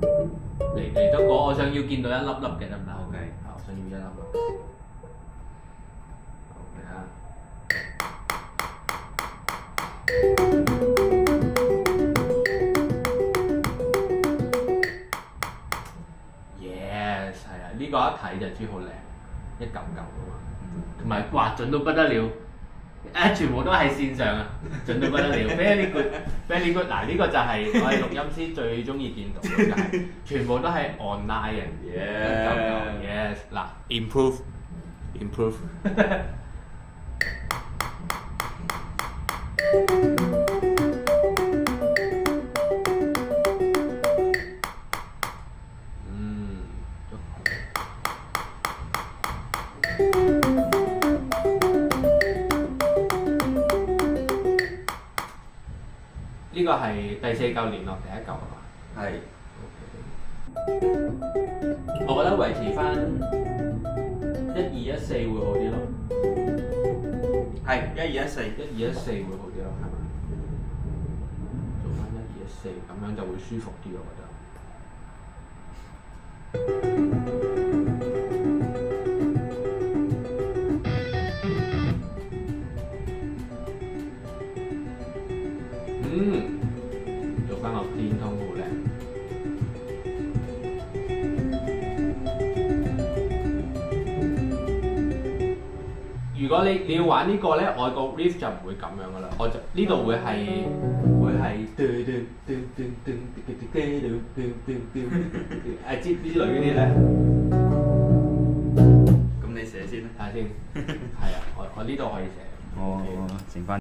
嚟得我想要見到一粒粒嘅得唔得 OK 我想要一粒粒。OK 啊。Yes 係啊，呢個一睇就知好靚，一嚿嚿噶嘛，同埋畫準到不得了。全部都喺線上啊，準到不得了，very good，very good。嗱，呢個就係我哋錄音師最中意見到嘅，就係全部都係 online 嘅，一嚿嚿 yes。嗱，improve。呢個係第四嚿連落第一嚿係嘛？係。我覺得維持翻1214會好啲咯。係1214，1214會好啲咯，係咪？做翻1214咁樣就會舒服啲，我覺得。做翻個天通好靚。如果你要玩呢個咧，我個 riff 就唔會咁樣噶啦，我就呢度會係之類嗰啲咧。咁你寫先啦。睇下先，係啊，我呢度可以寫。我剩翻。